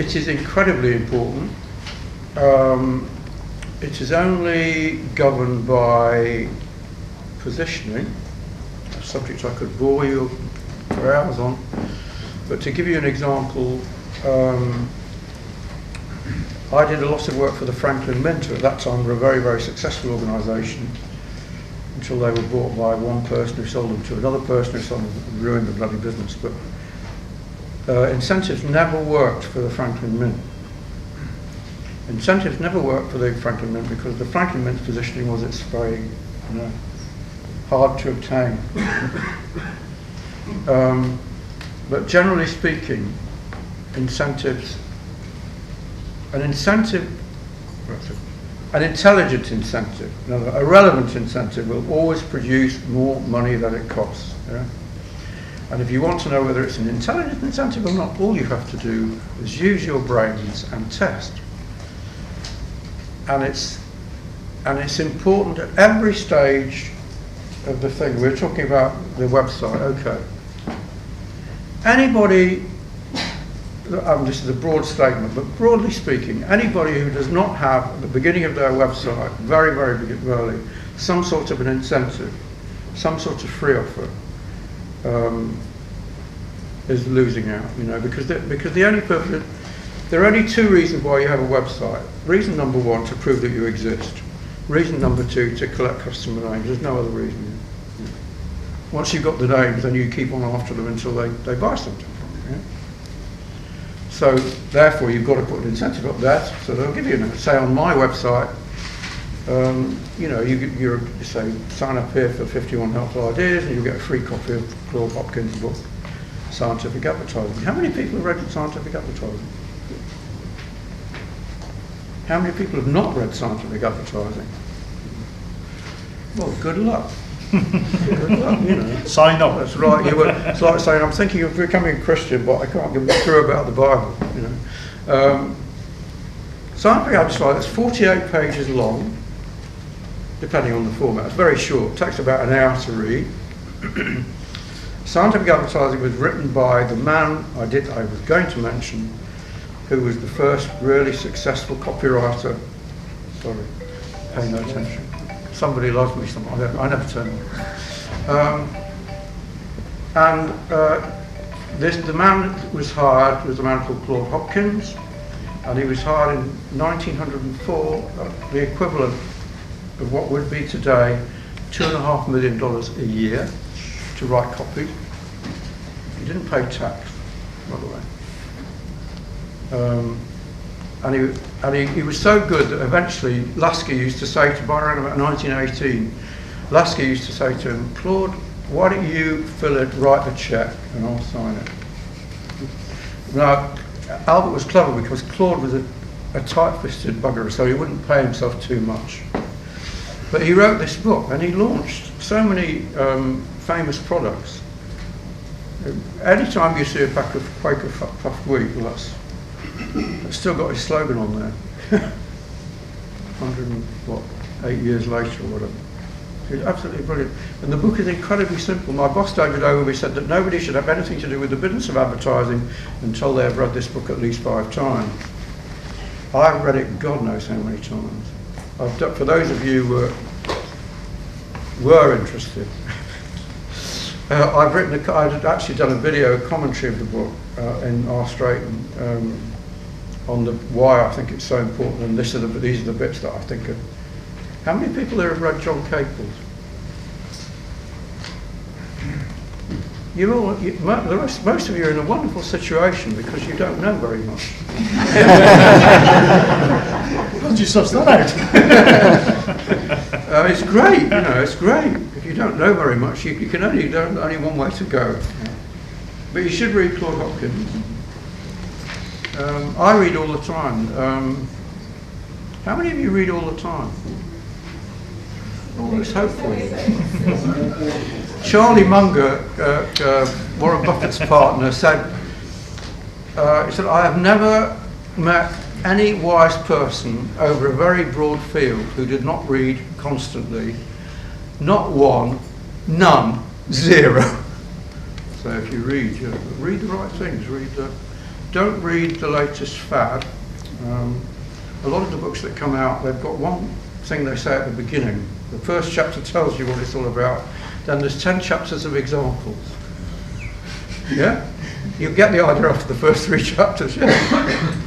It is incredibly important. It is only governed by positioning, a subject I could bore you for hours on. But to give you an example, I did a lot of work for the Franklin Mint. At that time, were a very, very successful organisation until they were bought by one person who sold them to another person who sold them and ruined the bloody business. But incentives never worked for the Franklin Mint. Incentives never worked for the Franklin Mint because the Franklin Mint's positioning was it's very, hard to obtain. But generally speaking, incentives, an intelligent incentive, a relevant incentive will always produce more money than it costs. Yeah? And if you want to know whether it's an intelligent incentive or not, all you have to do is use your brains and test. And it's important at every stage of the thing. We're talking about the website, okay. Anybody, this is a broad statement, but broadly speaking, anybody who does not have at the beginning of their website, very, very early, some sort of an incentive, some sort of free offer, is losing out, because the only purpose, there are only two reasons why you have a website. Reason number one, to prove that you exist. Reason number two, to collect customer names. There's no other reason. Once you've got the names, then you keep on after them until they buy something from you. Yeah? So therefore, you've got to put an incentive up there, so they'll give you, say on my website, you say sign up here for 51 helpful ideas, and you get a free copy of Claude Hopkins' book, Scientific Advertising. How many people have read Scientific Advertising? How many people have not read Scientific Advertising? Well, good luck. Good luck, Sign up. That's right. It's like saying, I'm thinking of becoming a Christian, but I can't get through about the Bible. Scientific Advertising is 48 pages long, depending on the format. It's very short. It takes about an hour to read. Scientific Advertising was written by the man I was going to mention, who was the first really successful copywriter. Sorry, pay no attention. Somebody loves me, I never turn on. The man was hired was a man called Claude Hopkins, and he was hired in 1904, the equivalent of what would be today $2.5 million a year to write copy. He didn't pay tax, by the way. And he was so good that eventually Lasky used to say to, by around about 1918, Lasky used to say to him, Claude, why don't you fill it, write the check, and I'll sign it. Now, Albert was clever because Claude was a tight-fisted bugger, so he wouldn't pay himself too much. But he wrote this book, and he launched so many famous products. Anytime you see a pack of Quaker puffed wheat, well, it's still got his slogan on there. 108 years later or whatever. It's absolutely brilliant. And the book is incredibly simple. My boss, David Ogilvy, said that nobody should have anything to do with the business of advertising until they have read this book at least 5 times. I've read it God knows how many times. For those of you who were interested, I'd actually done a video commentary of the book in AskDrayton on why I think it's so important, and these are the bits that I think are. How many people here have read John Caples? Most of you are in a wonderful situation because you don't know very much. How did you suss that out? It's great, it's great. If you don't know very much, you can only one way to go. But you should read Claude Hopkins. I read all the time. How many of you read all the time? Always hopeful. Charlie Munger, Warren Buffett's partner, said, he said, I have never met any wise person over a very broad field who did not read constantly. Not one, none, zero. So if you read the right things, read don't read the latest fad. A lot of the books that come out, they've got one thing they say at the beginning. The first chapter tells you what it's all about. Then there's 10 chapters of examples. Yeah? You get the idea after the first 3 chapters, yeah?